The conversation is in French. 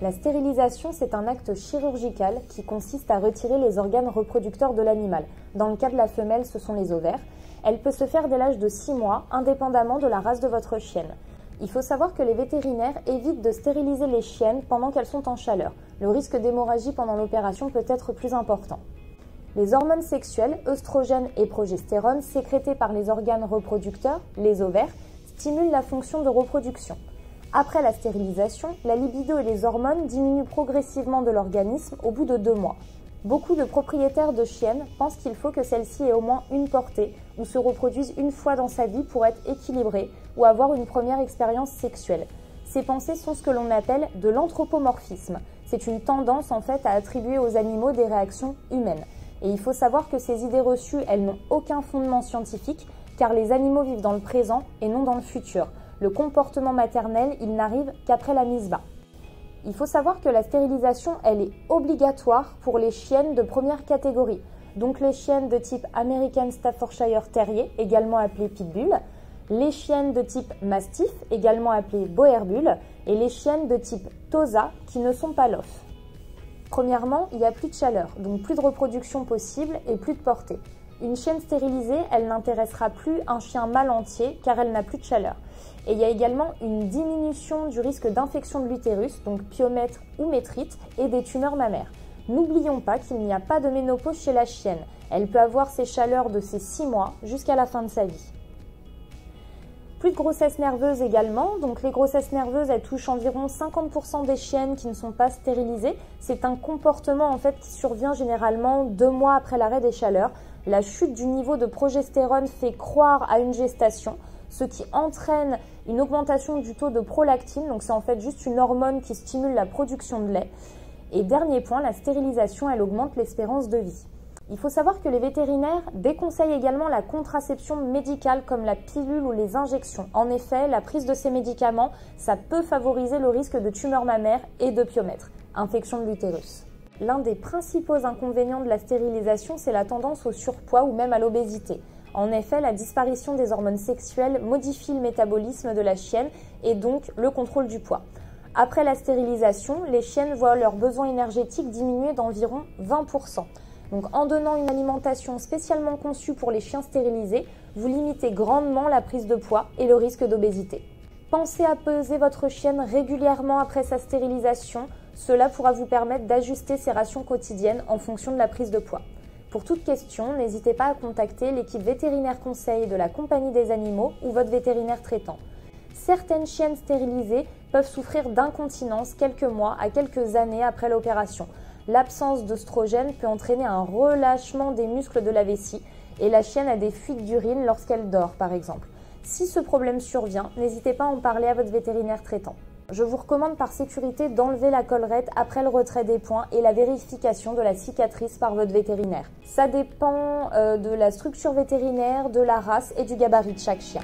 La stérilisation, c'est un acte chirurgical qui consiste à retirer les organes reproducteurs de l'animal. Dans le cas de la femelle, ce sont les ovaires. Elle peut se faire dès l'âge de 6 mois, indépendamment de la race de votre chienne. Il faut savoir que les vétérinaires évitent de stériliser les chiennes pendant qu'elles sont en chaleur. Le risque d'hémorragie pendant l'opération peut être plus important. Les hormones sexuelles, œstrogènes et progestérone, sécrétées par les organes reproducteurs, les ovaires, stimulent la fonction de reproduction. Après la stérilisation, la libido et les hormones diminuent progressivement de l'organisme au bout de 2 mois. Beaucoup de propriétaires de chiennes pensent qu'il faut que celle-ci ait au moins une portée ou se reproduise une fois dans sa vie pour être équilibrée ou avoir une première expérience sexuelle. Ces pensées sont ce que l'on appelle de l'anthropomorphisme. C'est une tendance en fait à attribuer aux animaux des réactions humaines. Et il faut savoir que ces idées reçues, elles n'ont aucun fondement scientifique car les animaux vivent dans le présent et non dans le futur. Le comportement maternel, il n'arrive qu'après la mise bas. Il faut savoir que la stérilisation, elle est obligatoire pour les chiennes de première catégorie. Donc les chiennes de type American Staffordshire Terrier, également appelées Pitbull, les chiennes de type Mastiff, également appelées Boerbull, et les chiennes de type Tosa, qui ne sont pas Loff. Premièrement, il n'y a plus de chaleur, donc plus de reproduction possible et plus de portée. Une chienne stérilisée, elle n'intéressera plus un chien mâle entier car elle n'a plus de chaleur. Et il y a également une diminution du risque d'infection de l'utérus, donc pyomètre ou métrite, et des tumeurs mammaires. N'oublions pas qu'il n'y a pas de ménopause chez la chienne. Elle peut avoir ses chaleurs de ses 6 mois jusqu'à la fin de sa vie. Plus de grossesse nerveuse également, donc les grossesses nerveuses, elles touchent environ 50% des chiennes qui ne sont pas stérilisées. C'est un comportement en fait qui survient généralement 2 mois après l'arrêt des chaleurs. La chute du niveau de progestérone fait croire à une gestation, ce qui entraîne une augmentation du taux de prolactine, donc c'est en fait juste une hormone qui stimule la production de lait. Et dernier point, la stérilisation, elle augmente l'espérance de vie. Il faut savoir que les vétérinaires déconseillent également la contraception médicale comme la pilule ou les injections. En effet, la prise de ces médicaments, ça peut favoriser le risque de tumeur mammaire et de pyomètre, infection de l'utérus. L'un des principaux inconvénients de la stérilisation, c'est la tendance au surpoids ou même à l'obésité. En effet, la disparition des hormones sexuelles modifie le métabolisme de la chienne et donc le contrôle du poids. Après la stérilisation, les chiennes voient leurs besoins énergétiques diminuer d'environ 20%. Donc en donnant une alimentation spécialement conçue pour les chiens stérilisés, vous limitez grandement la prise de poids et le risque d'obésité. Pensez à peser votre chienne régulièrement après sa stérilisation. Cela pourra vous permettre d'ajuster ses rations quotidiennes en fonction de la prise de poids. Pour toute question, n'hésitez pas à contacter l'équipe vétérinaire conseil de la Compagnie des animaux ou votre vétérinaire traitant. Certaines chiennes stérilisées peuvent souffrir d'incontinence quelques mois à quelques années après l'opération. L'absence d'œstrogène peut entraîner un relâchement des muscles de la vessie et la chienne a des fuites d'urine lorsqu'elle dort par exemple. Si ce problème survient, n'hésitez pas à en parler à votre vétérinaire traitant. Je vous recommande par sécurité d'enlever la collerette après le retrait des points et la vérification de la cicatrice par votre vétérinaire. Ça dépend de la structure vétérinaire, de la race et du gabarit de chaque chien.